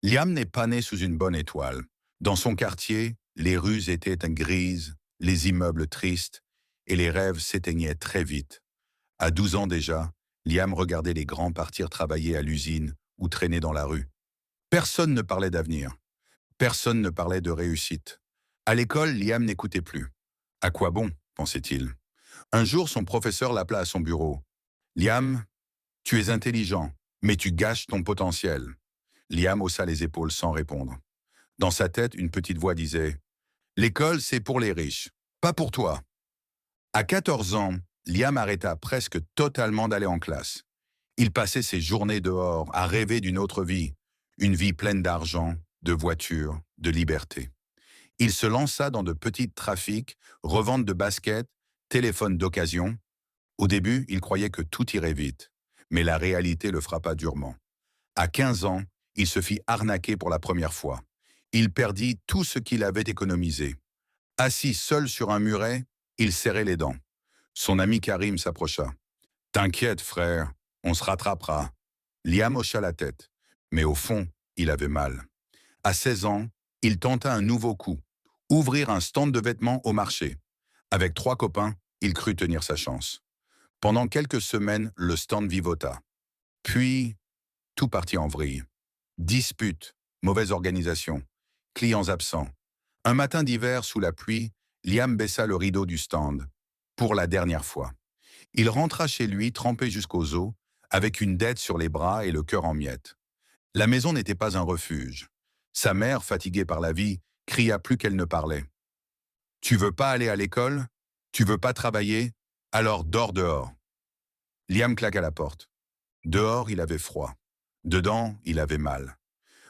Liam n'est pas né sous une bonne étoile. Dans son quartier, les rues étaient grises, les immeubles tristes, et les rêves s'éteignaient très vite. À 12 ans déjà, Liam regardait les grands partir travailler à l'usine ou traîner dans la rue. Personne ne parlait d'avenir. Personne ne parlait de réussite. À l'école, Liam n'écoutait plus. À quoi bon, pensait-il. Un jour, son professeur l'appela à son bureau. Liam, tu es intelligent, mais tu gâches ton potentiel. Liam haussa les épaules sans répondre. Dans sa tête, une petite voix disait « L'école, c'est pour les riches, pas pour toi ». À 14 ans, Liam arrêta presque totalement d'aller en classe. Il passait ses journées dehors à rêver d'une autre vie, une vie pleine d'argent, de voitures, de liberté. Il se lança dans de petits trafics, revente de baskets, téléphones d'occasion. Au début, il croyait que tout irait vite, mais la réalité le frappa durement. À 15 ans, il se fit arnaquer pour la première fois. Il perdit tout ce qu'il avait économisé. Assis seul sur un muret, il serrait les dents. Son ami Karim s'approcha. « T'inquiète, frère, on se rattrapera. » Liam hocha la tête, mais au fond, il avait mal. À 16 ans, il tenta un nouveau coup, ouvrir un stand de vêtements au marché. Avec 3 copains, il crut tenir sa chance. Pendant quelques semaines, le stand vivota. Puis, tout partit en vrille. Disputes, mauvaise organisation, clients absents. Un matin d'hiver, sous la pluie, Liam baissa le rideau du stand. Pour la dernière fois. Il rentra chez lui, trempé jusqu'aux os, avec une dette sur les bras et le cœur en miettes. La maison n'était pas un refuge. Sa mère, fatiguée par la vie, cria plus qu'elle ne parlait. « Tu veux pas aller à l'école? Tu veux pas travailler? Alors dors dehors. » Liam claqua la porte. Dehors, il avait froid. Dedans, il avait mal.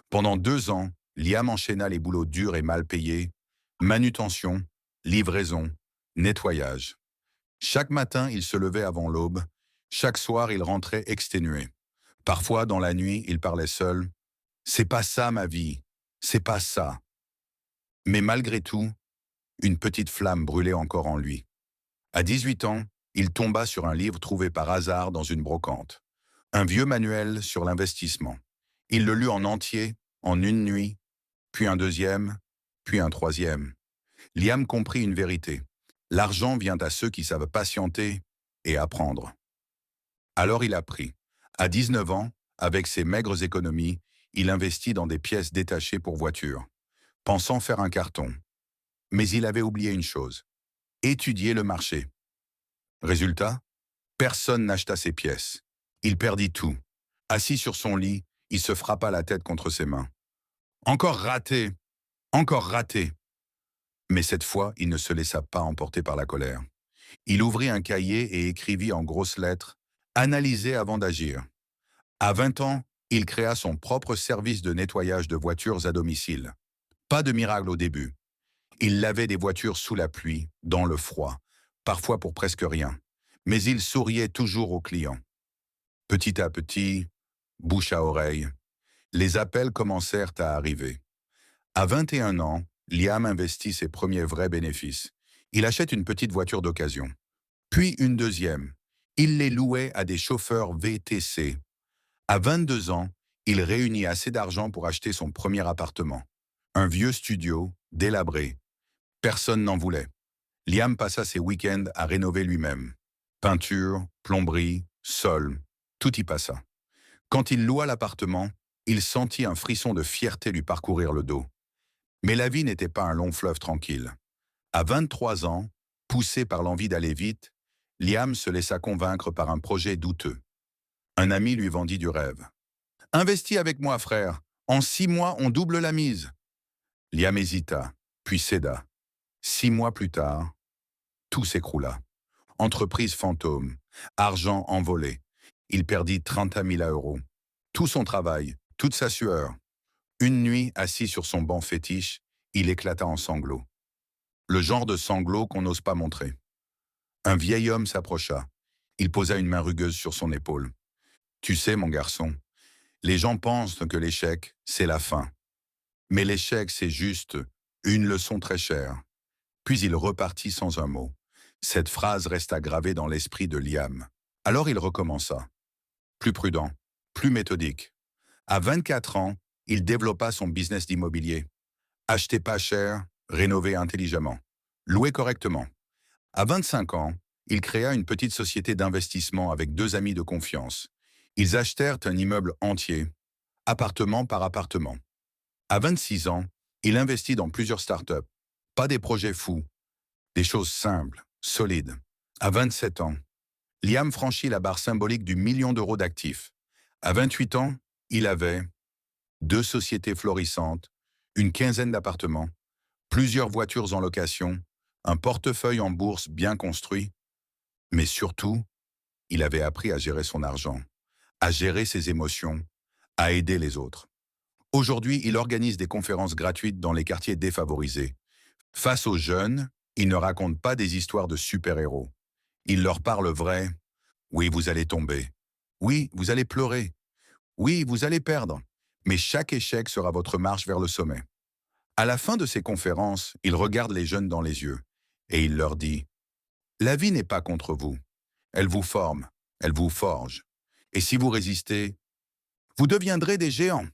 Pendant 2 ans, Liam enchaîna les boulots durs et mal payés, manutention, livraison, nettoyage. Chaque matin, il se levait avant l'aube. Chaque soir, il rentrait exténué. Parfois, dans la nuit, il parlait seul. « C'est pas ça ma vie, c'est pas ça. » Mais malgré tout, une petite flamme brûlait encore en lui. À 18 ans, il tomba sur un livre trouvé par hasard dans une brocante. Un vieux manuel sur l'investissement. Il le lut en entier, en une nuit, puis un deuxième, puis un troisième. Liam comprit une vérité. L'argent vient à ceux qui savent patienter et apprendre. Alors il apprit. À 19 ans, avec ses maigres économies, il investit dans des pièces détachées pour voitures, pensant faire un carton. Mais il avait oublié une chose. Étudier le marché. Résultat, personne n'acheta ses pièces. Il perdit tout. Assis sur son lit, il se frappa la tête contre ses mains. Encore raté! Encore raté! Mais cette fois, il ne se laissa pas emporter par la colère. Il ouvrit un cahier et écrivit en grosses lettres « Analyser avant d'agir ». À 20 ans, il créa son propre service de nettoyage de voitures à domicile. Pas de miracle au début. Il lavait des voitures sous la pluie, dans le froid, parfois pour presque rien. Mais il souriait toujours aux clients. Petit à petit, bouche à oreille, les appels commencèrent à arriver. À 21 ans, Liam investit ses premiers vrais bénéfices. Il achète une petite voiture d'occasion. Puis une deuxième. Il les louait à des chauffeurs VTC. À 22 ans, il réunit assez d'argent pour acheter son premier appartement. Un vieux studio, délabré. Personne n'en voulait. Liam passa ses week-ends à rénover lui-même. Peinture, plomberie, sol, tout y passa. Quand il loua l'appartement, il sentit un frisson de fierté lui parcourir le dos. Mais la vie n'était pas un long fleuve tranquille. À 23 ans, poussé par l'envie d'aller vite, Liam se laissa convaincre par un projet douteux. Un ami lui vendit du rêve. « Investis avec moi, frère. En 6 mois, on double la mise. » Liam hésita, puis céda. 6 mois plus tard, tout s'écroula. Entreprise fantôme, argent envolé. Il perdit 30 000 euros. Tout son travail, toute sa sueur. Une nuit, assis sur son banc fétiche, il éclata en sanglots. Le genre de sanglots qu'on n'ose pas montrer. Un vieil homme s'approcha. Il posa une main rugueuse sur son épaule. « Tu sais, mon garçon, les gens pensent que l'échec, c'est la fin. Mais l'échec, c'est juste une leçon très chère. » Puis il repartit sans un mot. Cette phrase resta gravée dans l'esprit de Liam. Alors il recommença. Plus prudent, plus méthodique. À 24 ans, il développa son business d'immobilier. Acheter pas cher, rénover intelligemment, louer correctement. À 25 ans, il créa une petite société d'investissement avec deux amis de confiance. Ils achetèrent un immeuble entier, appartement par appartement. À 26 ans, il investit dans plusieurs startups. Pas des projets fous, des choses simples, solides. À 27 ans, Liam franchit la barre symbolique du million d'euros d'actifs. À 28 ans, il avait deux sociétés florissantes, une quinzaine d'appartements, plusieurs voitures en location, un portefeuille en bourse bien construit, mais surtout, il avait appris à gérer son argent, à gérer ses émotions, à aider les autres. Aujourd'hui, il organise des conférences gratuites dans les quartiers défavorisés. Face aux jeunes, il ne raconte pas des histoires de super-héros. Il leur parle vrai. Oui, vous allez tomber. Oui, vous allez pleurer. Oui, vous allez perdre. Mais chaque échec sera votre marche vers le sommet. À la fin de ces conférences, il regarde les jeunes dans les yeux et il leur dit « La vie n'est pas contre vous. Elle vous forme, elle vous forge. Et si vous résistez, vous deviendrez des géants. »